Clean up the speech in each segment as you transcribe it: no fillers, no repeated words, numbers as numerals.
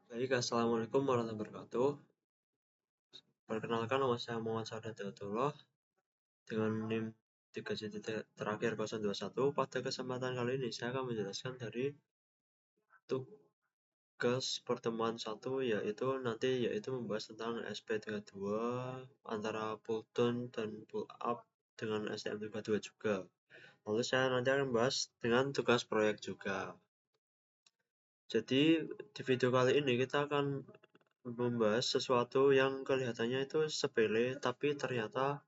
Baik, Assalamualaikum warahmatullahi wabarakatuh. Perkenalkan, nama saya Muhammad Saudat Dautullah dengan NIM 3 terakhir 021. Pada kesempatan kali ini saya akan menjelaskan dari tugas pertemuan 1, yaitu membahas tentang SP32 antara pull down dan pull up dengan STM32 juga. Lalu saya nanti akan membahas dengan tugas proyek juga. Jadi di video kali ini kita akan membahas sesuatu yang kelihatannya itu sepele, tapi ternyata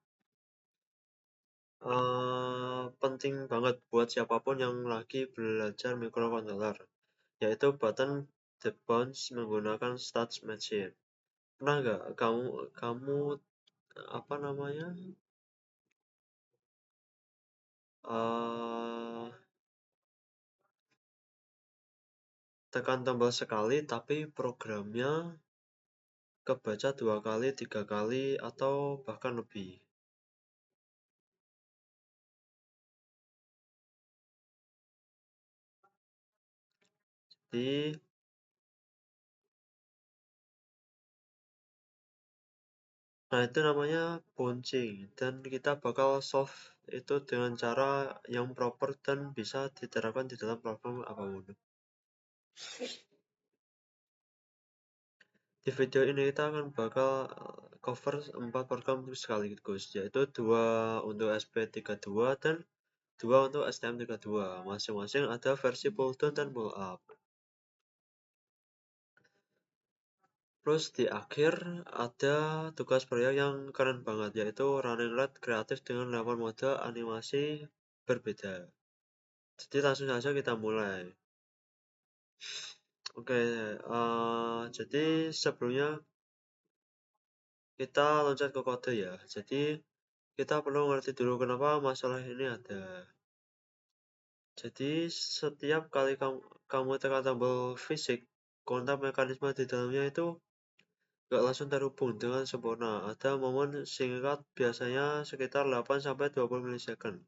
penting banget buat siapapun yang lagi belajar microcontroller, yaitu button the bounce menggunakan stats machine. Pernah nggak kamu apa namanya uh, tekan tombol sekali tapi programnya kebaca 2 kali, 3 kali, atau bahkan lebih? Jadi nah, itu namanya bouncing, dan kita bakal solve itu dengan cara yang proper dan bisa diterapkan di dalam platform apapun. Di video ini kita akan bakal cover 4 program sekaligus, yaitu 2 untuk SP32 dan 2 untuk STM32. Masing-masing ada versi pull down dan pull up. Terus di akhir ada tugas proyek yang keren banget, yaitu running red kreatif dengan 8 mode animasi berbeda. Jadi langsung saja kita mulai. Oke, jadi sebelumnya kita loncat ke kode ya. Jadi kita perlu ngerti dulu kenapa masalah ini ada. Jadi setiap kali kamu tekan tombol fisik, kontak mekanisme di dalamnya itu gak langsung terhubung dengan sempurna. Ada momen singkat, biasanya sekitar 8-20 milisecond,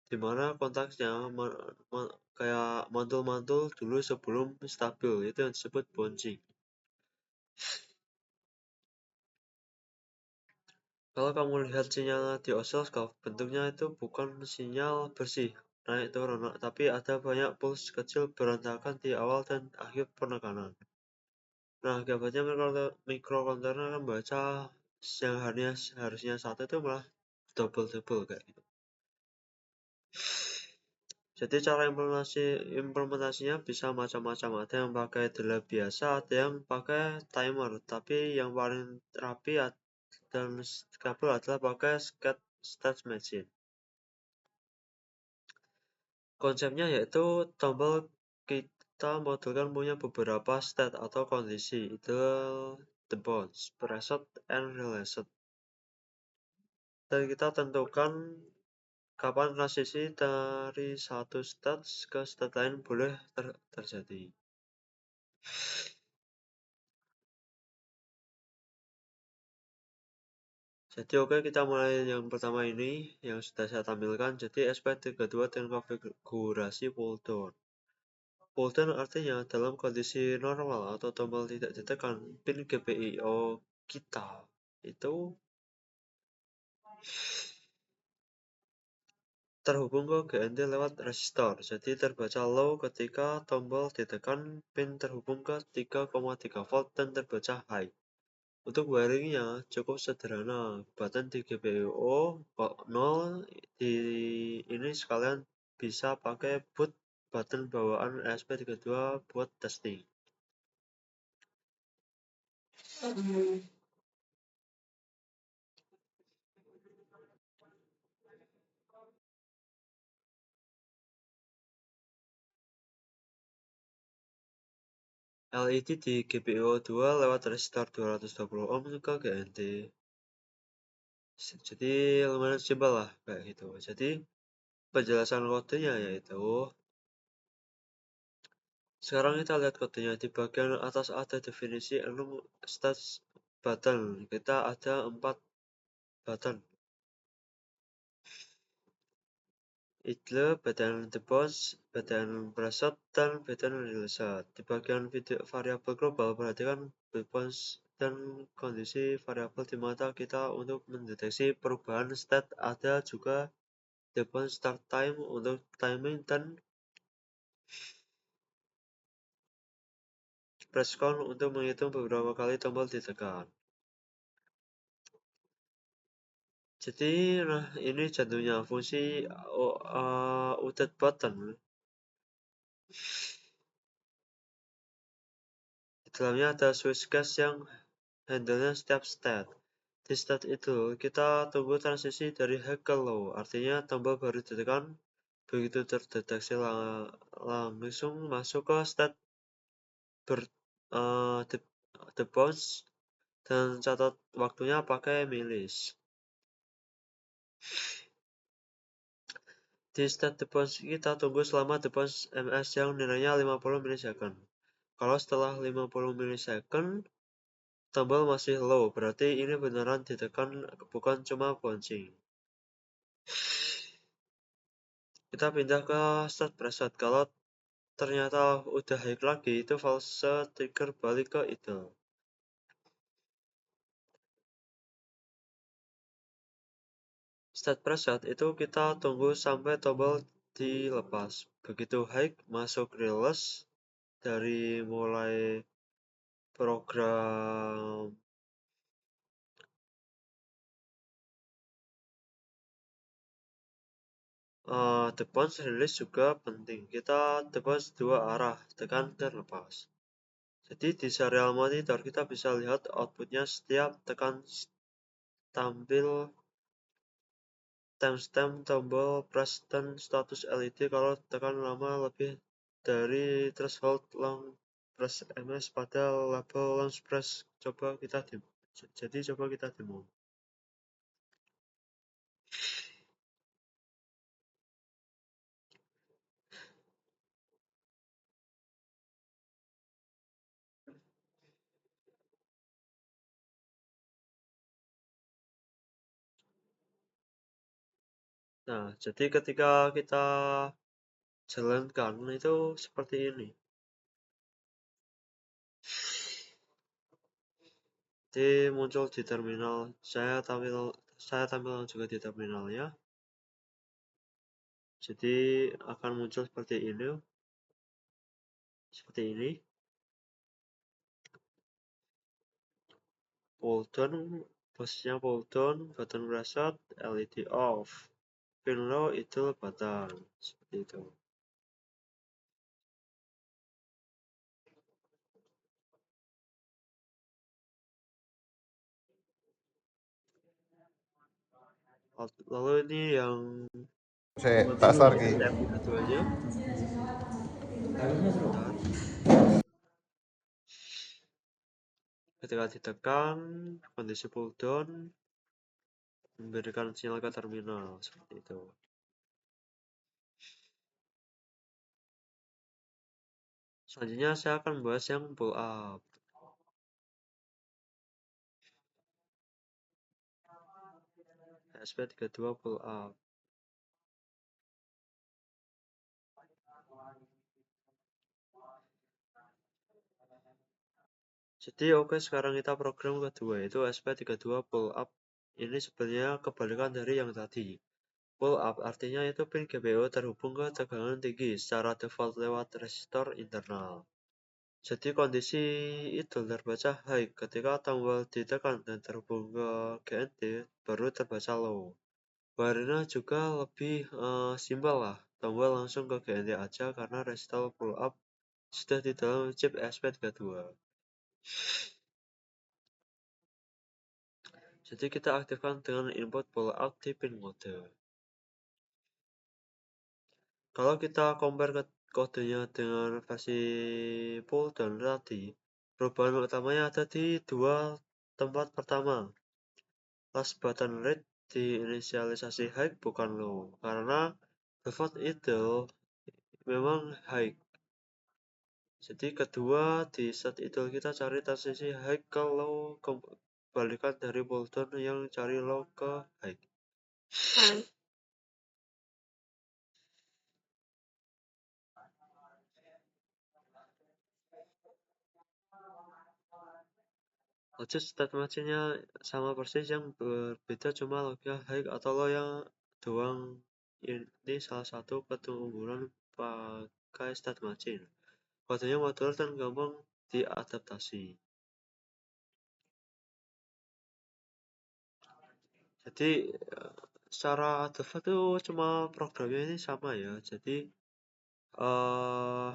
di mana kontaknya kayak mantul-mantul dulu sebelum stabil. Itu yang disebut bouncing. Kalau kamu lihat sinyal di oscilloscope, bentuknya itu bukan sinyal bersih naik turun, tapi ada banyak pulse kecil berantakan di awal dan akhir penekanan. Nah, akibatnya microcontroller kan baca yang harusnya satu itu malah double kayak gitu. Jadi cara implementasinya bisa macam-macam. Ada yang pakai delay biasa, ada yang pakai timer. Tapi yang paling rapi dan kabel adalah pakai stats machine. Konsepnya yaitu tombol kita modulkan punya beberapa state atau kondisi, ideal, the bounds, preset, and released. Dan kita tentukan kapan transisi dari satu state ke state lain boleh terjadi. Jadi oke, kita mulai yang pertama ini yang sudah saya tampilkan. Jadi SP32 dengan konfigurasi pull down. Pull down artinya dalam kondisi normal atau tombol tidak ditekan, pin GPIO kita itu terhubung ke GND lewat resistor. Jadi terbaca low ketika tombol ditekan, pin terhubung ke 3,3 volt dan terbaca high. Untuk wiringnya cukup sederhana. Button di GPIO 0 di ini sekalian bisa pakai boot button bawaan ESP32 buat testing. LED di GPIO 2 lewat resistor 220 ohm ke GND. Jadi lumayan simpel lah kayak gitu. Jadi penjelasan kodenya yaitu, sekarang kita lihat kodenya. Di bagian atas ada definisi 6 stats button. Kita ada 4 button. idle, btn depose, btn preset, dan btn releaser. Di bagian variabel global, perhatikan breakpoints dan kondisi variabel di mata kita untuk mendeteksi perubahan state. Ada juga breakpoint start time untuk timing dan press count untuk menghitung beberapa kali tombol ditekan. Jadi, nah ini jantungnya fungsi utet button. Di dalamnya ada switch case yang handle-nya setiap state. Di state itu, kita tunggu transisi dari high ke low, artinya tombol baru ditekan, begitu terdeteksi langsung masuk ke state the bounce, dan catat waktunya pakai milis. Di state the bounce kita tunggu selama the bounce ms yang nilainya 50 milisecond. Kalau setelah 50 milisecond tombol masih low, berarti ini beneran ditekan, bukan cuma bouncing. Kita pindah ke start preset. Kalau ternyata udah high lagi, itu false trigger balik ke idle. Start preset itu kita tunggu sampai tombol dilepas. Begitu high, masuk release. Dari mulai program the bounce release juga penting. Kita the bounce dua arah, tekan dan lepas. Jadi di serial monitor kita bisa lihat outputnya setiap tekan tampil timestamp tombol press dan status LED. Kalau tekan lama lebih dari threshold long press ms pada label long press, coba kita demo. Nah, jadi ketika kita jalankan itu seperti ini. Jadi muncul di terminal. Saya tampilkan juga di terminalnya. Jadi akan muncul seperti ini. Pull down, posisinya pull down, button reset, LED off. Pin low itu button, seperti itu. Lalu ini yang Tasar ki. keduanya. Ketika ditekan, kondisi pull down memberikan sinyal ke terminal, seperti itu. Selanjutnya saya akan bahas yang pull up. ESP32 pull up. Jadi oke, sekarang kita program kedua, yaitu ESP32 pull up. Ini sebenarnya kebalikan dari yang tadi. Pull up artinya itu pin GPU terhubung ke tegangan tinggi secara default lewat resistor internal. Jadi kondisi itu terbaca high ketika tombol ditekan dan terhubung ke GND, baru terbaca low. Warnanya juga lebih simpel lah, tombol langsung ke GND aja karena resistor pull up sudah di dalam chip ESP32. Jadi kita aktifkan dengan input pull out di pin mode. Kalau kita compare kodenya dengan versi pull down tadi, perubahan utamanya ada di dua tempat. Pertama, last button rate diinisialisasi high bukan low, karena default itu memang high. Jadi kedua, di set itu kita cari transisi high ke low, kebalikan dari pull down yang cari low ke high. Lanjut state machine-nya sama persis, yang berbeda cuma logika high atau low yang doang. Ini salah satu keunggulan pakai state machine. Kodenya modular dan gampang diadaptasi. Jadi secara default tuh cuma programnya ini sama ya. Jadi eh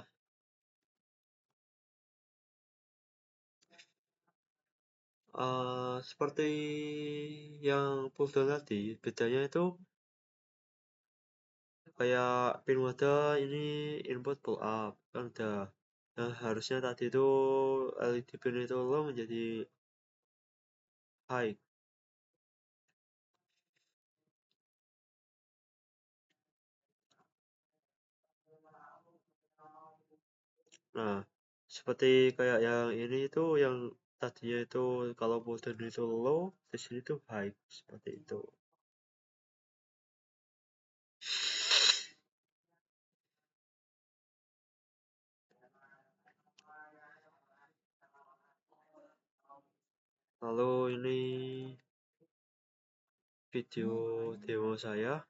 seperti yang Pull tadi, bedanya itu kayak pin mode ini input pull up kan udah. Nah, harusnya tadi itu LED pin itu low menjadi high. Nah, seperti kayak yang ini itu, yang tadinya itu kalau button itu low, di sini tuh high seperti itu. Lalu ini video demo saya.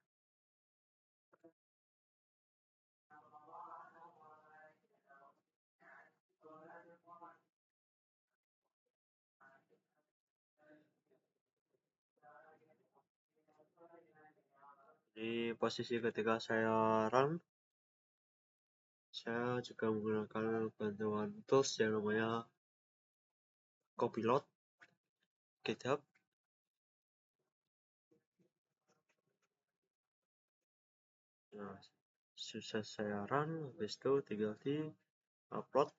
Ini posisi ketika saya run. Saya juga menggunakan bantuan tools yang namanya Copilot, GitHub. Nah, susah saya run, habis itu tinggal di upload.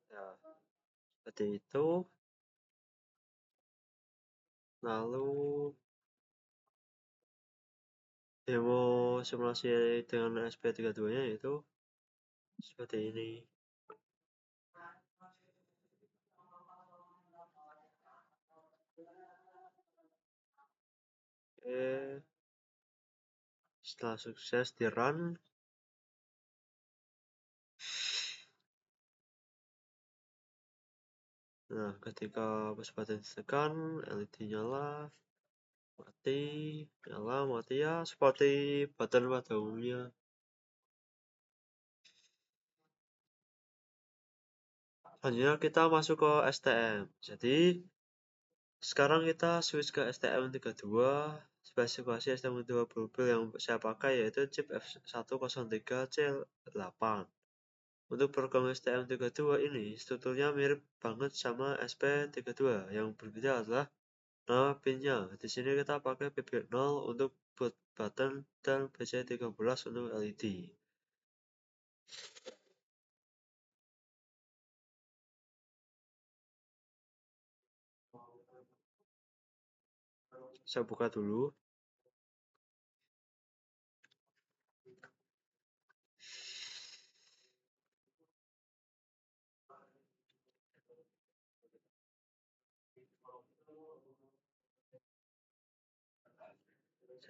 Ya, seperti itu. Lalu demo simulasi dengan SP32-nya itu seperti ini. Oke, setelah sukses di run, nah ketika push button ditekan, LED nyala, mati, nyala, mati, ya seperti button pada umumnya. Selanjutnya kita masuk ke STM. Jadi sekarang kita switch ke STM32. Spesifikasi STM32 build yang saya pakai yaitu chip F103C8. Untuk program STM32 ini strukturnya mirip banget sama SP32. Yang berbeda adalah nama pinnya. Di sini kita pakai PB0 untuk boot button dan BC13 untuk LED. Saya buka dulu.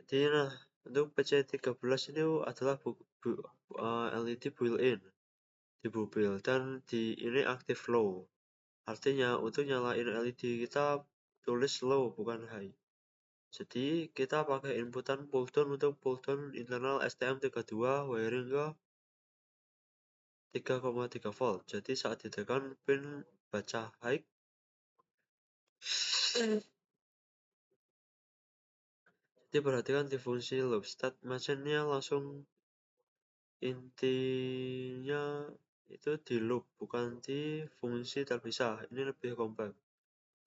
Jadi nah, untuk PC13 ini adalah LED built-in di build dan di ini active low. Artinya untuk nyalain LED kita tulis low bukan high. Jadi kita pakai inputan pull-down untuk pull-down internal STM32 wiring ke 3,3 volt. Jadi saat ditekan pin baca high. Jadi perhatikan di fungsi loop state machine-nya langsung, intinya itu di loop bukan di fungsi terpisah. Ini lebih kompak.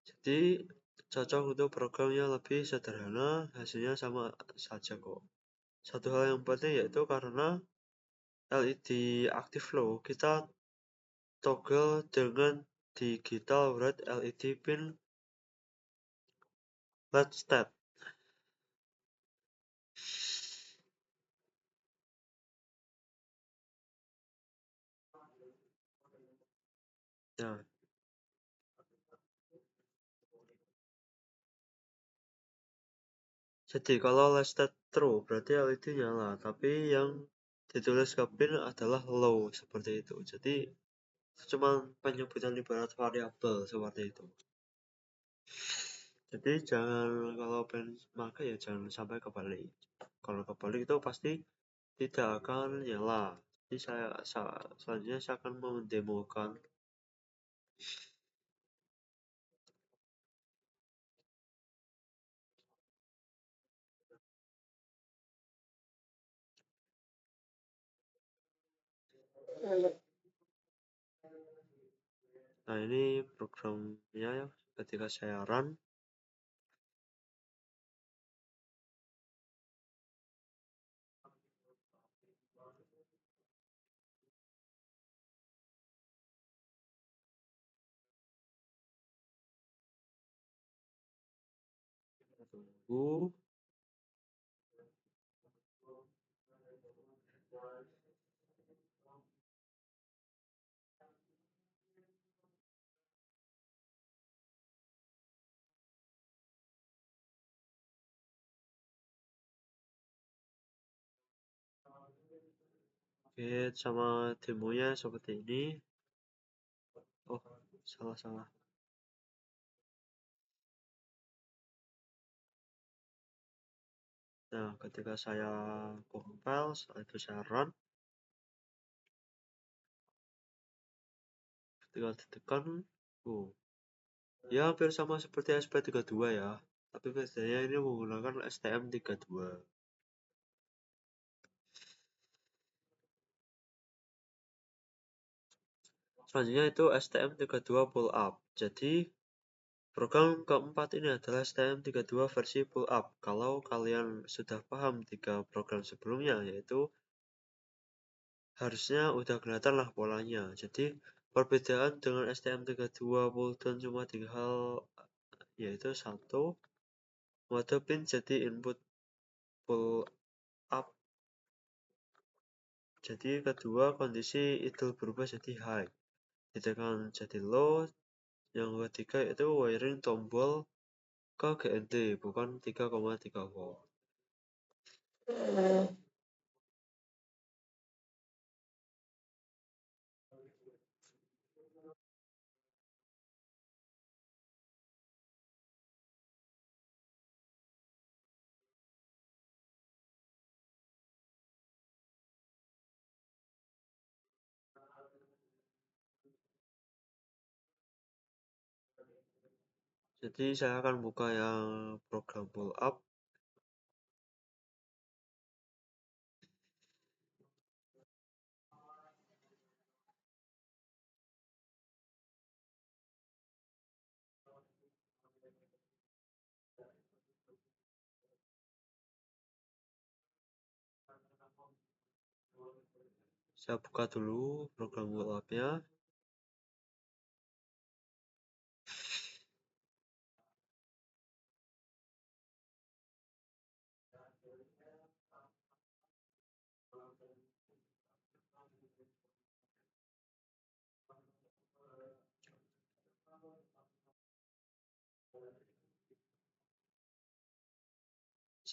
Jadi cocok untuk programnya lebih sederhana, hasilnya sama saja kok. Satu hal yang penting yaitu karena LED active low, kita toggle dengan digital red LED pin LED state. Nah, Jadi kalau listed true berarti LED nyala, tapi yang ditulis ke pin adalah low seperti itu. Jadi cuma penyebutan ibarat variabel seperti itu. Jadi jangan kalau pengen pakai ya jangan sampai kebalik. Kalau kebalik itu pasti tidak akan nyala. Jadi selanjutnya saya akan mendemokan. Nah ini programnya ya, ketika saya run. Tunggu. Oke, sama demonya seperti ini. Oh, salah. Nah, ketika saya compile, setelah itu saya run. Ketika ditekan, ya hampir sama seperti SP32 ya. Tapi bedanya ini menggunakan STM32. Selanjutnya itu STM32 pull up. Jadi program keempat ini adalah STM32 versi pull up. Kalau kalian sudah paham 3 program sebelumnya, yaitu harusnya udah kelihatan lah polanya. Jadi perbedaan dengan STM32 pull down cuma 3 hal, yaitu satu, mode pin jadi input pull up. Jadi kedua, kondisi idle berubah jadi high. Ditekan jadi low. Yang ketiga itu wiring tombol ke GND bukan 3,3 volt. Jadi saya akan buka yang program pull up. Saya buka dulu program pull up-nya.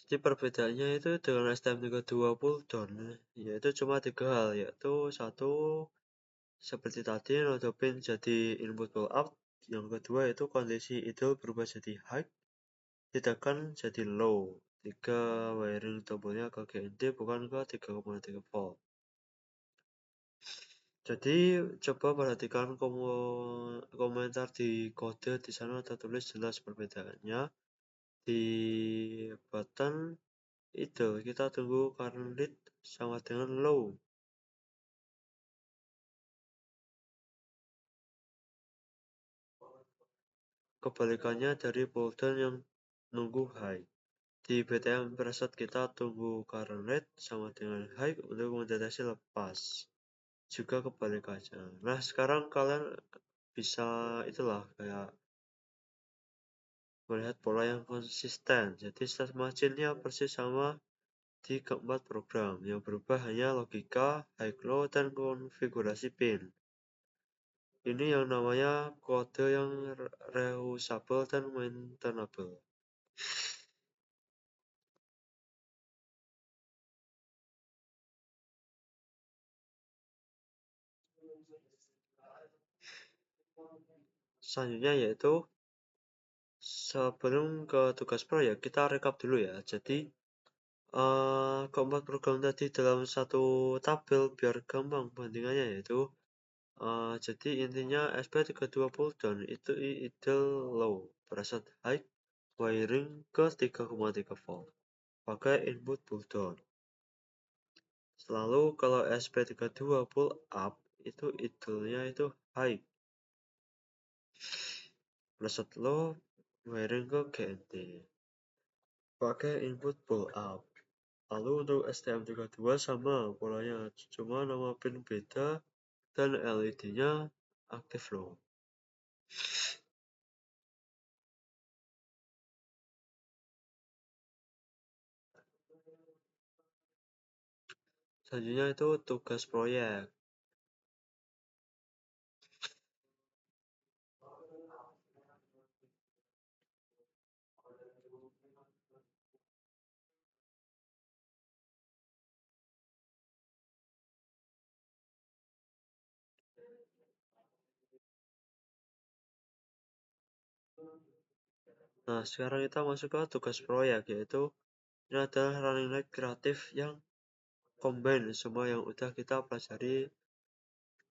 Jadi perbedaannya itu dengan STM32 pull down, yaitu cuma 3 hal, yaitu satu, seperti tadi node pin jadi input pull up. Yang kedua itu kondisi idle berubah jadi high, ditekan jadi low. 3, wiring tombolnya ke GND bukan ke 3,3 volt. Jadi coba perhatikan komentar di kode, di sana tertulis jelas perbedaannya. Di button itu kita tunggu current read sama dengan low. Kebalikannya dari pull down yang nunggu high. Di BTM preset kita tunggu current rate sama dengan high untuk mendeteksi lepas. Juga kebalikannya. Nah, sekarang kalian bisa itulah kayak melihat pola yang konsisten. Jadi state machine-nya persis sama di keempat program. Yang berubah hanya logika, high low, dan konfigurasi pin. Ini yang namanya kode yang reusable dan maintainable. Selanjutnya yaitu sebelum ke tugas proyek kita rekap dulu ya. Jadi keempat program tadi dalam satu tabel biar gampang bandingannya yaitu jadi intinya SP320 dan itu idle low preset high wiring ke 3,3 volt pakai input pull down. Selalu kalau SP32 pull up itu idle-nya itu high preset low wiring ke GND pakai input pull up. Lalu untuk STM32 sama polanya, cuma nama pin beda dan LED-nya aktif loh. Selanjutnya itu tugas proyek. Nah, sekarang kita masuk ke tugas proyek, yaitu ini adalah running light kreatif yang combine semua yang udah kita pelajari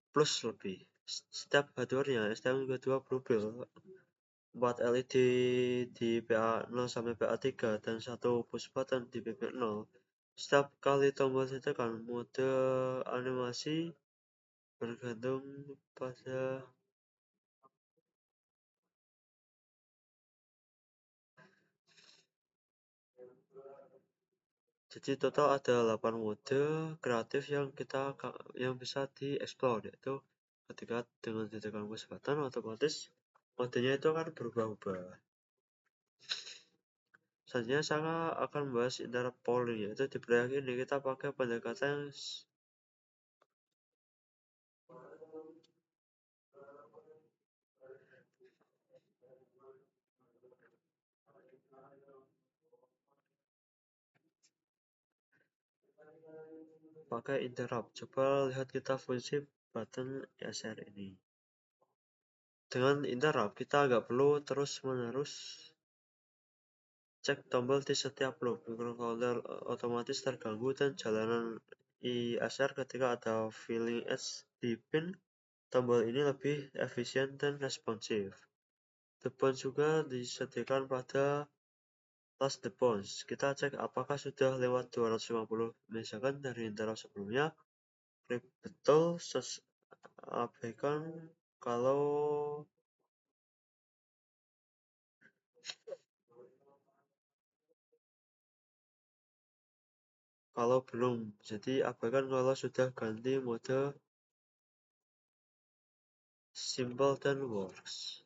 plus lebih. Setiap hardware-nya STM32 Bluebill 4 LED di PA0 sampai PA3 dan 1 push button di PP0. Setiap kali tombol ditekan, mode animasi bergantung pada jadi total ada 8 mode kreatif yang bisa dieksplor, yaitu ketika dengan ditekan push button otomatis modenya itu akan berubah-ubah. Selanjutnya saya akan membahas interrupt polling, yaitu di proyek ini kita pakai pendekatan pakai interrupt. Coba lihat kita fungsi button SR ini. Dengan interrupt kita nggak perlu terus-menerus cek tombol di setiap loop. Microcontroller otomatis terganggu dan jalanan ISR ketika ada filling edge di pin tombol ini lebih efisien dan responsif. The bounce juga disediakan pada last the bounce. Kita cek apakah sudah lewat 250 misalkan dari interrupt sebelumnya. Klik betul, abaikan kalau belum. Jadi abaikan kalau sudah ganti mode simple dan works.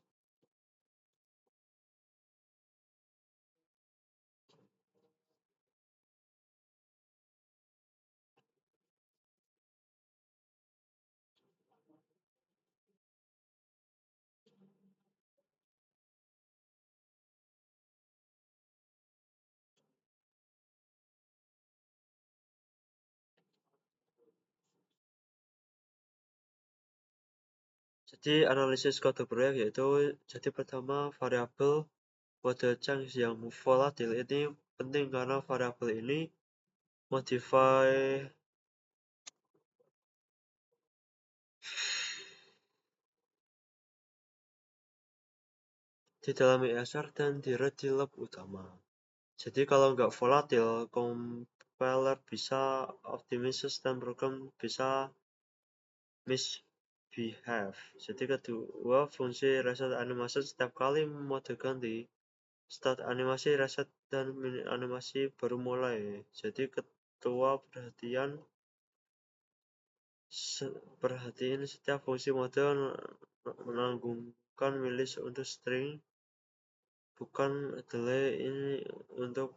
Jadi analisis kode proyek yaitu jadi pertama variabel mode change yang volatil ini penting karena variabel ini modify di dalam ESR dan di read di lab utama. Jadi kalau nggak volatil, compiler bisa optimize dan program bisa misbehave. Jadi kedua, fungsi reset animation setiap kali mode ganti. Start animasi, reset, dan mini animasi baru mulai. Jadi perhatiin setiap fungsi mode menanggungkan milis untuk string, bukan delay ini untuk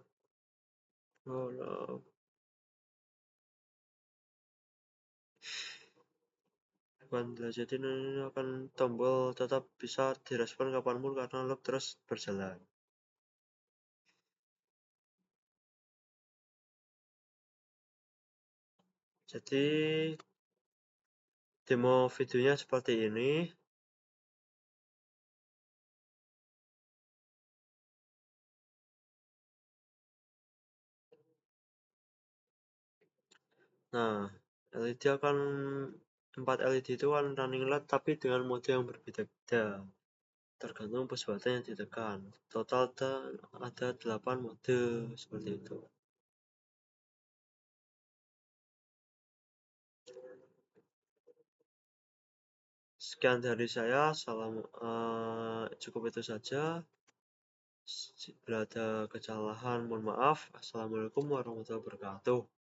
jadi ini akan tombol tetap bisa direspon kapanpun karena loop terus berjalan. Jadi Demo videonya seperti ini. Nah, LED akan 4 LED itu kan running LED tapi dengan mode yang berbeda-beda tergantung push button yang ditekan. Total ada 8 mode seperti itu. Sekian dari saya, cukup itu saja. Bila ada kesalahan, mohon maaf. Assalamualaikum warahmatullahi wabarakatuh.